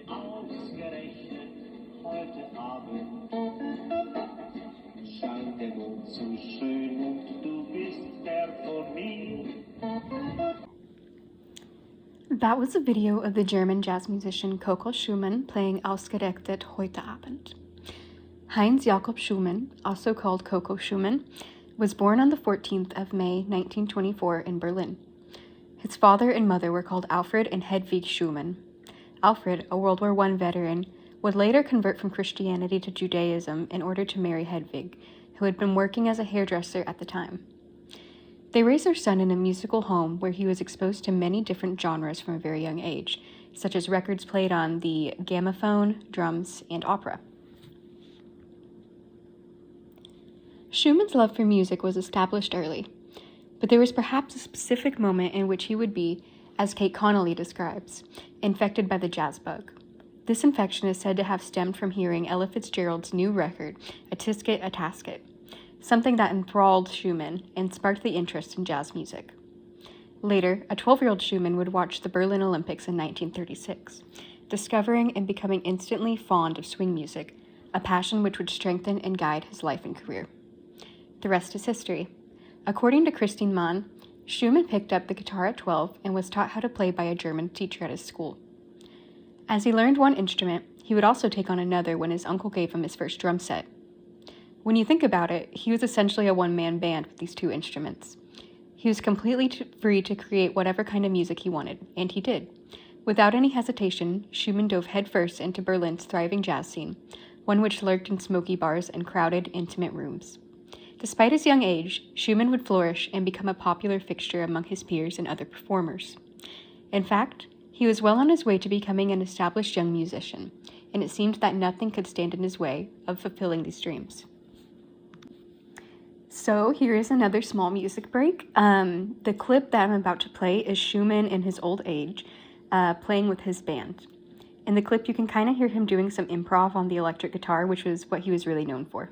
Ausgerechnet, heute Abend scheint der Mond so schön und du bist der von mir. That was a video of the German jazz musician Coco Schumann playing Ausgerechnet heute Abend. Heinz Jakob Schumann, also called Coco Schumann, was born on the 14th of May 1924 in Berlin. His father and mother were called Alfred and Hedwig Schumann. Alfred, a World War I veteran, would later convert from Christianity to Judaism in order to marry Hedwig, who had been working as a hairdresser at the time. They raised their son in a musical home where he was exposed to many different genres from a very young age, such as records played on the gramophone, drums, and opera. Schumann's love for music was established early, but there was perhaps a specific moment in which he would be, as Kate Connolly describes, infected by the jazz bug. This infection is said to have stemmed from hearing Ella Fitzgerald's new record, A Tisket, a Tasket, something that enthralled Schumann and sparked the interest in jazz music. Later, a 12-year-old Schumann would watch the Berlin Olympics in 1936, discovering and becoming instantly fond of swing music, a passion which would strengthen and guide his life and career. The rest is history. According to Christine Mann, Schumann picked up the guitar at 12 and was taught how to play by a German teacher at his school. As he learned one instrument, he would also take on another when his uncle gave him his first drum set. When you think about it, he was essentially a one-man band with these two instruments. He was completely free to create whatever kind of music he wanted, and he did. Without any hesitation, Schumann dove headfirst into Berlin's thriving jazz scene, one which lurked in smoky bars and crowded, intimate rooms. Despite his young age, Schumann would flourish and become a popular fixture among his peers and other performers. In fact, he was well on his way to becoming an established young musician, and it seemed that nothing could stand in his way of fulfilling these dreams. So here is another small music break. The clip that I'm about to play is Schumann in his old age, playing with his band. In the clip, you can kind of hear him doing some improv on the electric guitar, which was what he was really known for.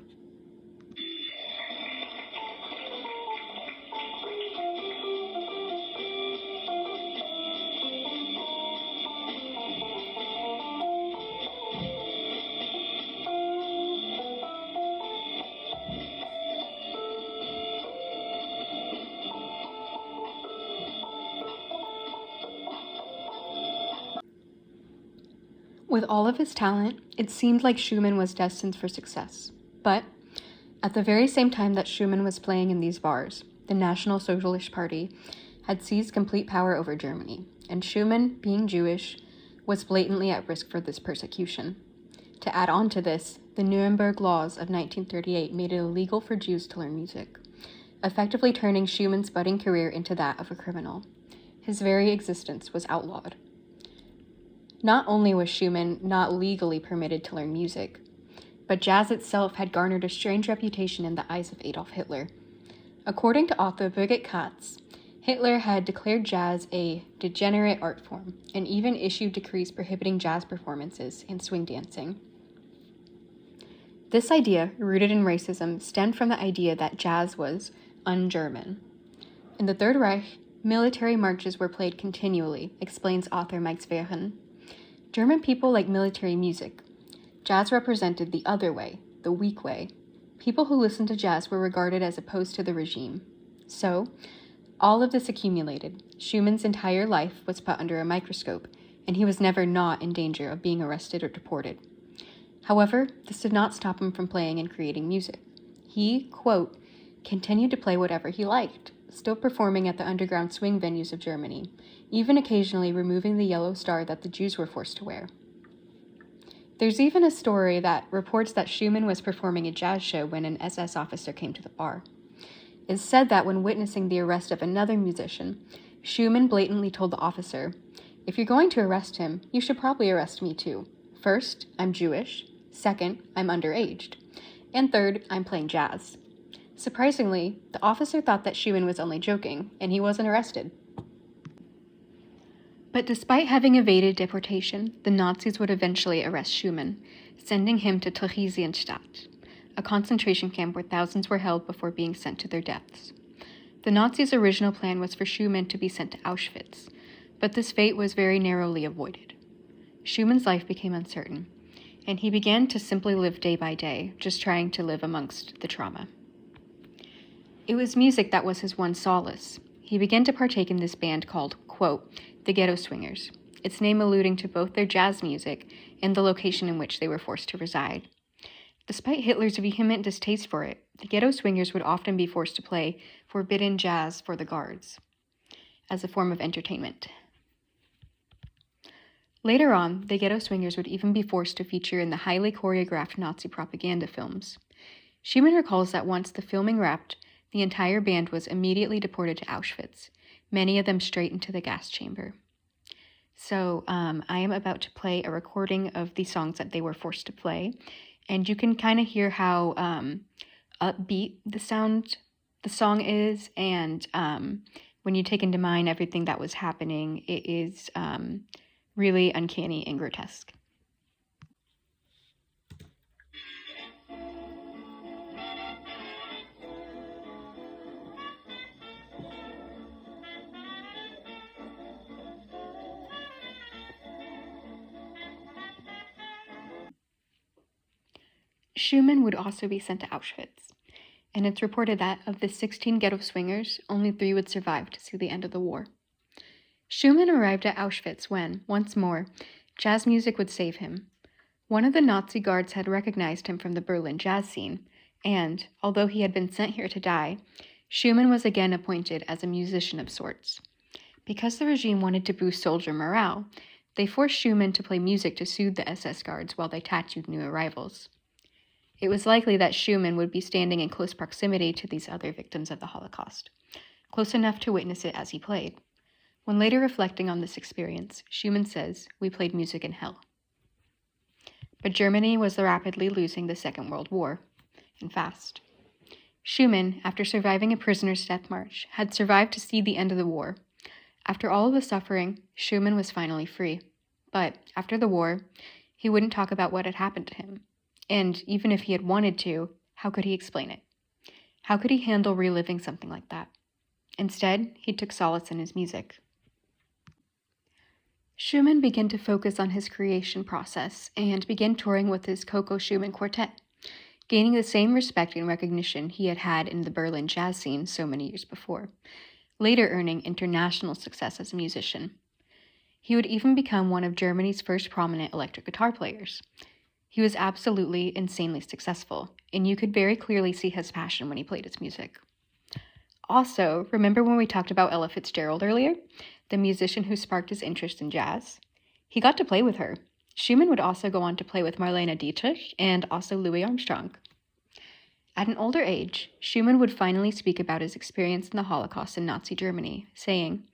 With all of his talent, it seemed like Schumann was destined for success. But at the very same time that Schumann was playing in these bars, the National Socialist Party had seized complete power over Germany, and Schumann, being Jewish, was blatantly at risk for this persecution. To add on to this, the Nuremberg laws of 1938 made it illegal for Jews to learn music, effectively turning Schumann's budding career into that of a criminal. His very existence was outlawed. Not only was Schumann not legally permitted to learn music, but jazz itself had garnered a strange reputation in the eyes of Adolf Hitler. According to author Birgit Katz, Hitler had declared jazz a degenerate art form and even issued decrees prohibiting jazz performances and swing dancing. This idea, rooted in racism, stemmed from the idea that jazz was un-German. In the Third Reich, military marches were played continually, explains author Mike Sverin. German people like military music. Jazz represented the other way, the weak way. People who listened to jazz were regarded as opposed to the regime. So, all of this accumulated. Schumann's entire life was put under a microscope, and he was never not in danger of being arrested or deported. However, this did not stop him from playing and creating music. He, quote, continued to play whatever he liked, still performing at the underground swing venues of Germany, even occasionally removing the yellow star that the Jews were forced to wear. There's even a story that reports that Schumann was performing a jazz show when an SS officer came to the bar. It's said that when witnessing the arrest of another musician, Schumann blatantly told the officer, "If you're going to arrest him, you should probably arrest me too. First, I'm Jewish. Second, I'm underaged. And third, I'm playing jazz." Surprisingly, the officer thought that Schumann was only joking, and he wasn't arrested. But despite having evaded deportation, the Nazis would eventually arrest Schumann, sending him to Theresienstadt, a concentration camp where thousands were held before being sent to their deaths. The Nazis' original plan was for Schumann to be sent to Auschwitz, but this fate was very narrowly avoided. Schumann's life became uncertain, and he began to simply live day by day, just trying to live amongst the trauma. It was music that was his one solace. He began to partake in this band called, quote, the Ghetto Swingers, its name alluding to both their jazz music and the location in which they were forced to reside. Despite Hitler's vehement distaste for it, the Ghetto Swingers would often be forced to play forbidden jazz for the guards as a form of entertainment. Later on, the Ghetto Swingers would even be forced to feature in the highly choreographed Nazi propaganda films. Schumann recalls that once the filming wrapped, the entire band was immediately deported to Auschwitz, many of them straight into the gas chamber. So I am about to play a recording of the songs that they were forced to play, and you can kind of hear how upbeat the song is, and when you take into mind everything that was happening, it is really uncanny and grotesque. Schumann would also be sent to Auschwitz, and it's reported that of the 16 ghetto swingers, only 3 would survive to see the end of the war. Schumann arrived at Auschwitz when, once more, jazz music would save him. One of the Nazi guards had recognized him from the Berlin jazz scene, and, although he had been sent here to die, Schumann was again appointed as a musician of sorts. Because the regime wanted to boost soldier morale, they forced Schumann to play music to soothe the SS guards while they tattooed new arrivals. It was likely that Schumann would be standing in close proximity to these other victims of the Holocaust, close enough to witness it as he played. When later reflecting on this experience, Schumann says, "We played music in hell." But Germany was rapidly losing the Second World War, and fast. Schumann, after surviving a prisoner's death march, had survived to see the end of the war. After all of the suffering, Schumann was finally free. But after the war, he wouldn't talk about what had happened to him. And even if he had wanted to, how could he explain it? How could he handle reliving something like that? Instead, he took solace in his music. Schumann began to focus on his creation process and began touring with his Coco Schumann Quartet, gaining the same respect and recognition he had had in the Berlin jazz scene so many years before, later earning international success as a musician. He would even become one of Germany's first prominent electric guitar players. He was absolutely insanely successful, and you could very clearly see his passion when he played his music. Also, remember when we talked about Ella Fitzgerald earlier, the musician who sparked his interest in jazz? He got to play with her. Schumann would also go on to play with Marlene Dietrich and also Louis Armstrong. At an older age, Schumann would finally speak about his experience in the Holocaust in Nazi Germany, saying,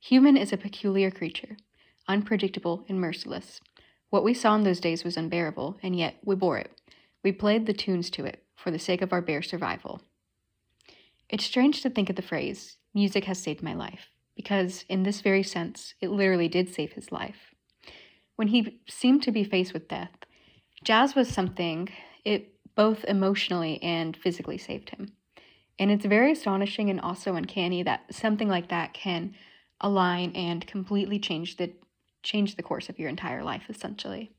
"Human is a peculiar creature, unpredictable and merciless. What we saw in those days was unbearable, and yet we bore it. We played the tunes to it, for the sake of our bare survival." It's strange to think of the phrase, "music has saved my life," because in this very sense, it literally did save his life. When he seemed to be faced with death, jazz was something it both emotionally and physically saved him. And it's very astonishing and also uncanny that something like that can align and completely change the course of your entire life, essentially.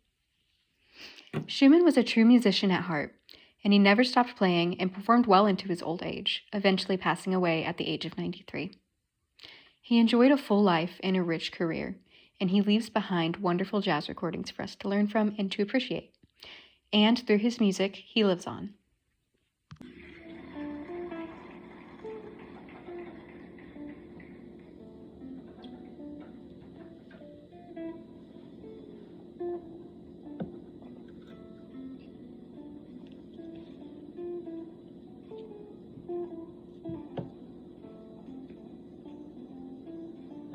Schumann was a true musician at heart, and he never stopped playing and performed well into his old age, eventually passing away at the age of 93. He enjoyed a full life and a rich career, and he leaves behind wonderful jazz recordings for us to learn from and to appreciate. And through his music, he lives on.